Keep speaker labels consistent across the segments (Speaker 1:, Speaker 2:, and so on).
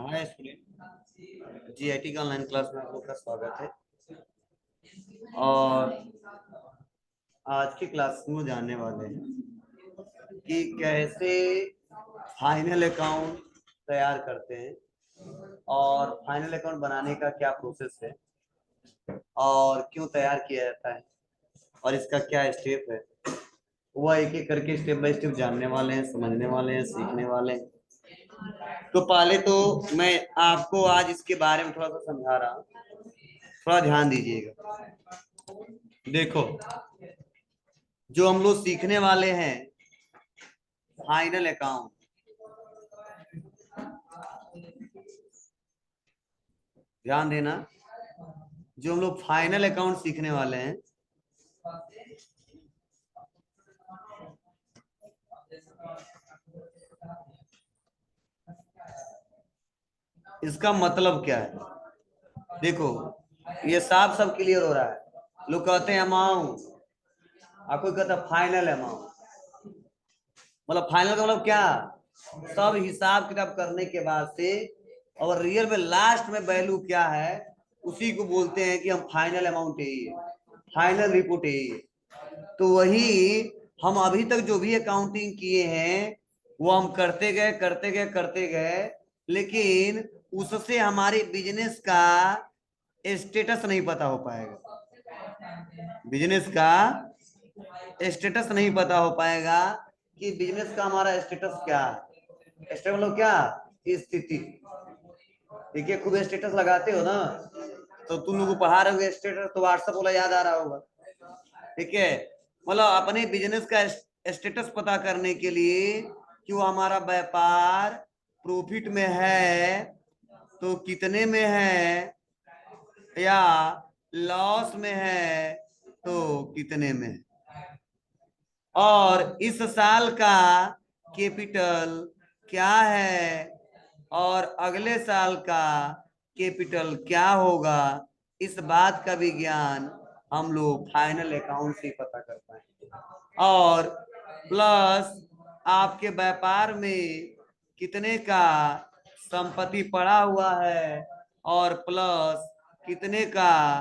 Speaker 1: Hi student, GIT का online class में आप लोग का स्वागत है। और आज की क्लास में जानने वाले हैं कि कैसे फाइनल अकाउंट तैयार करते हैं और फाइनल अकाउंट बनाने का क्या प्रोसेस है और क्यों तैयार किया जाता है और इसका क्या स्टेप है। वह एक एक करके स्टेप बाय स्टेप जानने वाले हैं, समझने वाले हैं, सीखने वाले हैं। तो पहले तो मैं आपको आज इसके बारे में थोड़ा सा समझा रहा हूँ, थोड़ा ध्यान दीजिएगा। देखो, जो हम लोग सीखने वाले हैं फाइनल अकाउंट, ध्यान देना, जो हम लोग फाइनल अकाउंट सीखने वाले हैं इसका मतलब क्या है। देखो, ये साफ सब क्लियर हो रहा है। लोग कहते हैं अमाउंट, आपको कहता है फाइनल अमाउंट। मतलब फाइनल का मतलब क्या, सब हिसाब किताब करने के बाद से और रियल में लास्ट में वैल्यू क्या है, उसी को बोलते हैं कि हम फाइनल अमाउंट यही है, फाइनल रिपोर्ट यही है। तो वही हम अभी तक जो भी अकाउंटिंग किए हैं वो हम करते गए करते गए करते गए, लेकिन उससे हमारे बिजनेस का स्टेटस नहीं पता हो पाएगा। बिजनेस का स्टेटस नहीं पता हो पाएगा कि बिजनेस का हमारा स्टेटस क्या है। स्टेटस मतलब क्या, स्थिति। देखिए, खूब स्टेटस लगाते हो ना, तो तुम लोग को पढ़ा रहे हो स्टेटस, तो व्हाट्सएप वाला याद आ रहा होगा। ठीक है, मतलब अपने बिजनेस का स्टेटस पता करने के लिए कि वो हमारा व्यापार प्रॉफिट में है तो कितने में है, या लॉस में है तो कितने में है, और इस साल का कैपिटल क्या है और अगले साल का कैपिटल क्या होगा। इस बात का भी ज्ञान हम लोग फाइनल अकाउंट से पता कर पाएंगे। और प्लस आपके व्यापार में कितने का संपत्ति पड़ा हुआ है और प्लस कितने का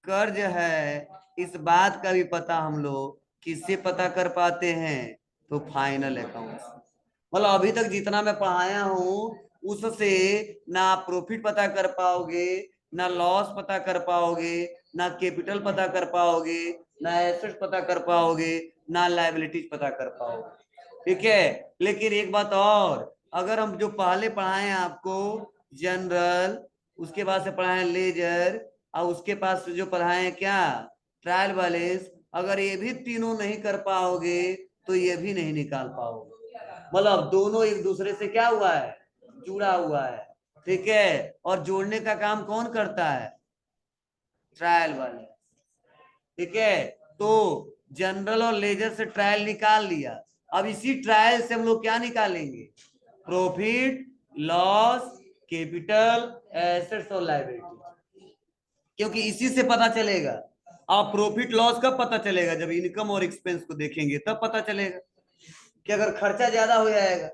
Speaker 1: कर्ज है, इस बात का भी पता हम लोग किससे पता कर पाते हैं, तो फाइनल अकाउंट। मतलब अभी तक जितना मैं पढ़ाया हूँ उससे ना आप प्रॉफिट पता कर पाओगे, ना लॉस पता कर पाओगे, ना कैपिटल पता कर पाओगे, ना एसेट पता कर पाओगे, ना लायबिलिटीज पता कर पाओगे। ठीक है, लेकिन एक बात और, अगर हम जो पहले पढ़ाए आपको जनरल, उसके बाद से पढ़ाए लेजर, और उसके पास से जो पढ़ाए क्या, ट्रायल बैलेंस, अगर ये भी तीनों नहीं कर पाओगे तो ये भी नहीं निकाल पाओगे। मतलब दोनों एक दूसरे से क्या हुआ है, जुड़ा हुआ है। ठीक है, और जोड़ने का काम कौन करता है, ट्रायल वाले। ठीक है, तो जनरल और लेजर से ट्रायल निकाल लिया। अब इसी ट्रायल से हम लोग क्या निकालेंगे, प्रॉफिट, लॉस, कैपिटल, एसेट्स और लायबिलिटी, क्योंकि इसी से पता चलेगा। अब प्रॉफिट लॉस कब पता चलेगा, जब इनकम और एक्सपेंस को देखेंगे तब पता चलेगा कि अगर खर्चा ज्यादा हो जाएगा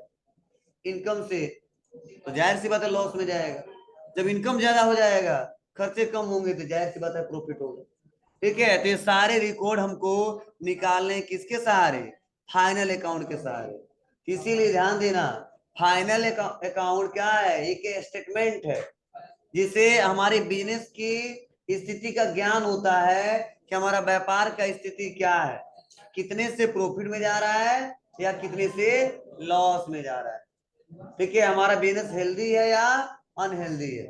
Speaker 1: इनकम से तो जाहिर सी बात है लॉस में जाएगा। जब इनकम ज्यादा हो जाएगा, खर्चे कम होंगे तो जाहिर सी बात है प्रॉफिट होगा। ठीक है, तो ये सारे रिकॉर्ड हमको निकालने किसके सहारे, फाइनल अकाउंट के सहारे। इसीलिए ध्यान देना, फाइनल अकाउंट क्या है, एक स्टेटमेंट है जिसे हमारे बिजनेस की स्थिति का ज्ञान होता है कि हमारा व्यापार का स्थिति क्या है, कितने से प्रॉफिट में जा रहा है या कितने से लॉस में जा रहा है। ठीक है, हमारा बिजनेस हेल्दी है या अनहेल्दी है।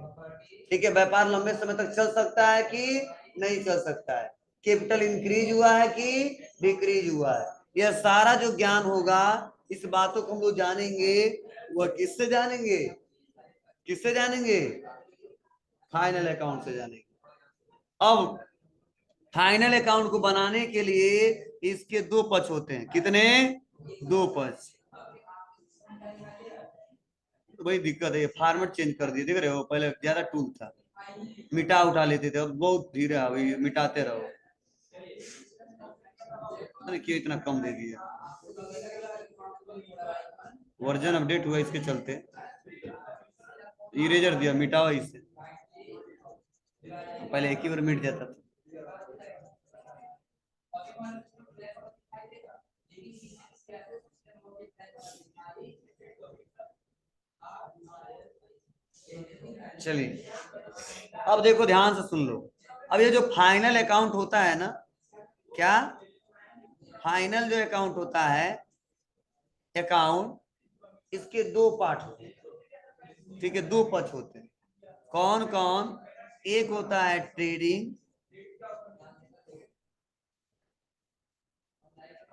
Speaker 1: ठीक है, व्यापार लंबे समय तक चल सकता है कि नहीं चल सकता है, कैपिटल इंक्रीज हुआ है कि डिक्रीज हुआ है, यह सारा जो ज्ञान होगा, इस बातों को हम लोग जानेंगे। वह किससे जानेंगे, किससे जानेंगे, फाइनल अकाउंट से जानेंगे। अब फाइनल अकाउंट को बनाने के लिए इसके दो पक्ष होते हैं, कितने, दो पक्ष। तो वही दिक्कत है, फॉर्मेट चेंज कर दिए, देख रहे हो, पहले ज्यादा टूल था, मिटा उठा लेते थे, अब बहुत धीरे अभी मिटाते रहो। क्यों इतना कम दे दिया, वर्जन अपडेट हुआ इसके चलते। इरेजर दिया, मिटाओ इसे, पहले एक ही बार मिट जाता था। चलिए अब देखो ध्यान से सुन लो। अब ये जो फाइनल अकाउंट होता है ना, क्या फाइनल जो अकाउंट होता है, अकाउंट, इसके दो पार्ट होते हैं, ठीक है, दो पक्ष होते हैं। कौन कौन? एक होता है trading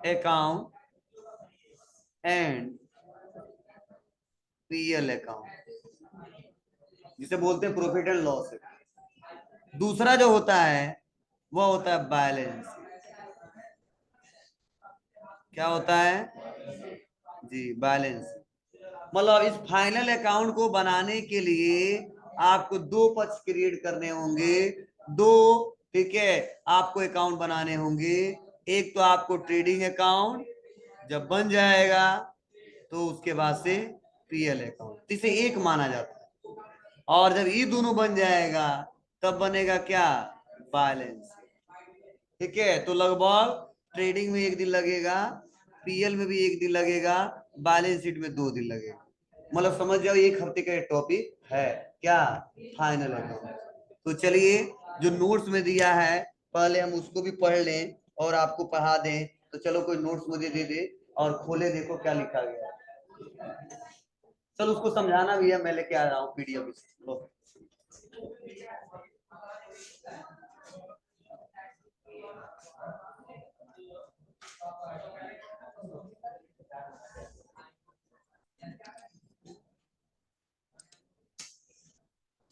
Speaker 1: account and PL account, जिसे बोलते हैं प्रॉफिट एंड लॉस अकाउंट। दूसरा जो होता है वो होता है बैलेंस। क्या होता है जी? बैलेंस। मतलब इस फाइनल अकाउंट को बनाने के लिए आपको दो पक्ष क्रिएट करने होंगे, दो, ठीक है, आपको अकाउंट बनाने होंगे। एक तो आपको ट्रेडिंग अकाउंट, जब बन जाएगा तो उसके बाद से पीएल अकाउंट, इसे एक माना जाता है। और जब ये दोनों बन जाएगा तब बनेगा क्या? बैलेंस। ठीक है, तो लगभग ट्रेडिंग में एक दिन लगेगा, पीएल में भी एक दिन लगेगा, बैलेंस शीट में 2 दिन लगेगा। मतलब समझ जाओ एक हफ्ते का टॉपिक है क्या? Final account. तो चलिए, जो नोट्स में दिया है पहले हम उसको भी पढ़ लें और आपको पढ़ा दें। तो चलो कोई नोट्स मुझे दे दे और खोले, देखो क्या लिखा गया है। चलो उसको समझाना भी है, मैं लेके आ रहा हूँ पीडीएफ।